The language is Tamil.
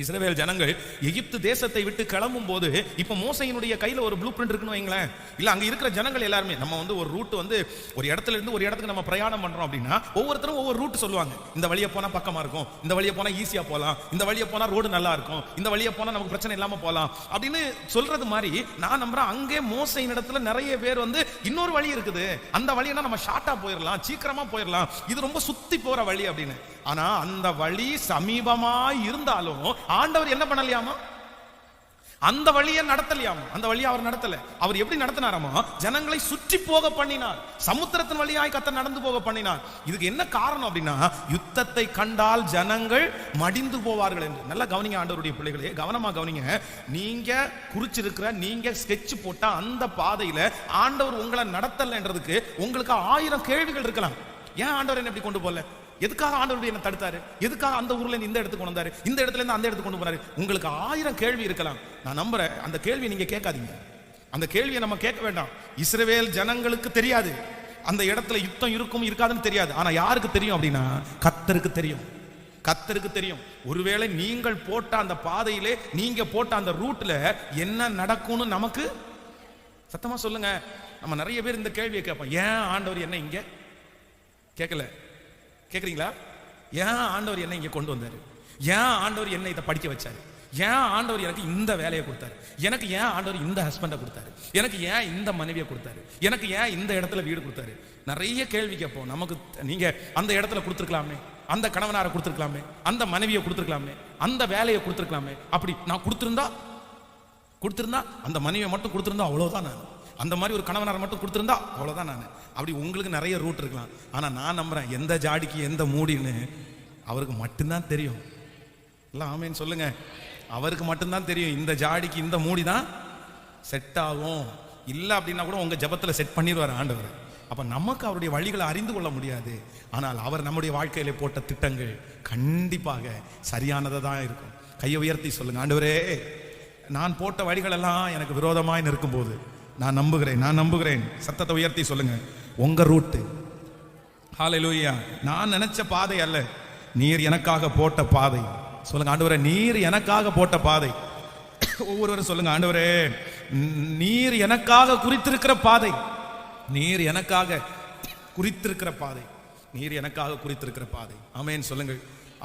இஸ்ரவேல் ஜனங்கள் எகிப்து தேசத்தை விட்டு கிளம்பும் போது இப்ப மோசையினுடைய கையில ஒரு ப்ளூ பிரிண்ட் இருக்குன்னு வைங்களேன். இல்ல அங்க இருக்கிற ஜனங்கள் எல்லாருமே நம்ம ஒரு ரூட் ஒரு இடத்துல இருந்து ஒரு இடத்துக்கு நம்ம பிரயாணம் பண்றோம் அப்படின்னா ஒவ்வொருத்தரும் ஒவ்வொரு ரூட் சொல்லுவாங்க. இந்த வழியை போனா பக்கமா இருக்கும், இந்த வழியை போனா ஈஸியா போலாம், இந்த வழியை போனா ரோடு நல்லா இருக்கும், இந்த வழியை போனா நமக்கு பிரச்சனை இல்லாம போலாம் அப்படின்னு சொல்றது மாதிரி நான் நம்புறேன் அங்கே மோசையின் இடத்துல நிறைய பேர் இன்னொரு வழி இருக்குது, அந்த வழியா நம்ம ஷார்ட்டா போயிடலாம், சீக்கிரமா போயிடலாம், இது ரொம்ப சுத்தி போற வழி அப்படின்னு. ஆனா அந்த வழி சமீபமா இருந்தாலும் ஆண்டவர் என்ன பண்ணலையாமா? அந்த வழியை நடத்தலையாமா. அந்த வழியை அவர் நடத்தல. அவர் எப்படி நடத்தினாராமா? ஜனங்களை சுற்றி போக பண்ணினார், சமுத்திரத்தின் வழியாய் கர்த்தர் நடந்து போக பண்ணினார். இதுக்கு என்ன காரணம் அப்படின்னா, யுத்தத்தை கண்டால் ஜனங்கள் மடிந்து போவார்கள் என்று. நல்லா கவனிங்க ஆண்டவருடைய பிள்ளைகளே, கவனமா கவனிங்க. நீங்க குறிச்சிருக்கிற, நீங்க ஸ்கெட்ச் போட்ட அந்த பாதையில ஆண்டவர் உங்களை நடத்தலைன்றதுக்கு உங்களுக்கு 1000 கேள்விகள் இருக்கலாம். ஏன் ஆண்டவர் என்ன இப்படி கொண்டு போல? எதுக்காக ஆண்டவர் என்ன தடுத்தாரு? எதுக்காக அந்த ஊர்ல இருந்து இந்த இடத்துக்கு கொண்டு வந்தாரு, இந்த இடத்துல இருந்து அந்த இடத்துக்கு கொண்டு போனாரு? உங்களுக்கு 1000 கேள்வி இருக்கலாம். நான் நம்புறேன் அந்த கேள்வி நீங்க கேட்காதீங்க. அந்த கேள்வியை நம்ம கேட்க வேண்டாம். இஸ்ரவேல் ஜனங்களுக்கு தெரியாது அந்த இடத்துல யுத்தம் இருக்கும் இருக்காதுன்னு தெரியாது. ஆனா யாருக்கு தெரியும் அப்படின்னா, கர்த்தருக்கு தெரியும். கர்த்தருக்கு தெரியும். ஒருவேளை நீங்கள் போட்ட அந்த பாதையிலே, நீங்க போட்ட அந்த ரூட்ல என்ன நடக்கும்னு நமக்கு சத்தமா சொல்லுங்க. நம்ம நிறைய பேர் இந்த கேள்வியை கேட்போம். ஏன் ஆண்டவர் என்ன இங்க கேட்கல? கேட்குறீங்களா? ஏன் ஆண்டவர் என்ன இங்கே கொண்டு வந்தார்? ஏன் ஆண்டவர் என்ன இதை படிக்க வச்சாரு? ஏன் ஆண்டவர் எனக்கு இந்த வேலையை கொடுத்தாரு? எனக்கு ஏன் ஆண்டவர் இந்த ஹஸ்பண்டை கொடுத்தாரு? எனக்கு ஏன் இந்த மனைவியை கொடுத்தாரு? எனக்கு ஏன் இந்த இடத்துல வீடு கொடுத்தாரு? நிறைய கேள்வி கேட்போம். நமக்கு நீங்க அந்த இடத்துல கொடுத்துருக்கலாமே, அந்த கணவனாரை கொடுத்துருக்கலாமே, அந்த மனைவியை கொடுத்துருக்கலாமே, அந்த வேலையை கொடுத்துருக்கலாமே. அப்படி நான் கொடுத்துருந்தா அந்த மனைவியை மட்டும் கொடுத்துருந்தா அவ்வளோதான், நான் அந்த மாதிரி ஒரு கணவனாரை மட்டும் கொடுத்துருந்தா அவ்வளோதான் நான். அப்படி உங்களுக்கு நிறைய ரூட் இருக்கலாம். ஆனால் நான் நம்புறேன் எந்த ஜாடிக்கு எந்த மூடின்னு அவருக்கு மட்டும்தான் தெரியும். இல்லை ஆமேன்னு சொல்லுங்க. அவருக்கு மட்டும்தான் தெரியும் இந்த ஜாடிக்கு இந்த மூடி தான் செட் ஆகும். இல்லை அப்படின்னா கூட உங்கள் ஜபத்தில் செட் பண்ணிடுவார் ஆண்டவர். அப்போ நமக்கு அவருடைய வழிகளை அறிந்து கொள்ள முடியாது. ஆனால் அவர் நம்முடைய வாழ்க்கையில போட்ட திட்டங்கள் கண்டிப்பாக சரியானதாக தான் இருக்கும். கையை உயர்த்தி சொல்லுங்க, ஆண்டவரே நான் போட்ட வழிகள் எல்லாம் எனக்கு விரோதமாய் நிற்கும் போது நான் நம்புகிறேன். சத்தத்தை உயர்த்தி சொல்லுங்க, உங்க ரூட்டு ஹல்லேலூயா நான் நினைச்ச பாதை அல்ல, நீர் எனக்காக போட்ட பாதை. சொல்லுங்க ஆண்டவரே, நீர் எனக்காக போட்ட பாதை. ஒவ்வொருவரும் சொல்லுங்க, ஆண்டவரே நீர் எனக்காக குறித்திருக்கிற பாதை, நீர் எனக்காக குறித்திருக்கிற பாதை, நீர் எனக்காக குறித்திருக்கிற பாதை. ஆமென் சொல்லுங்கள்.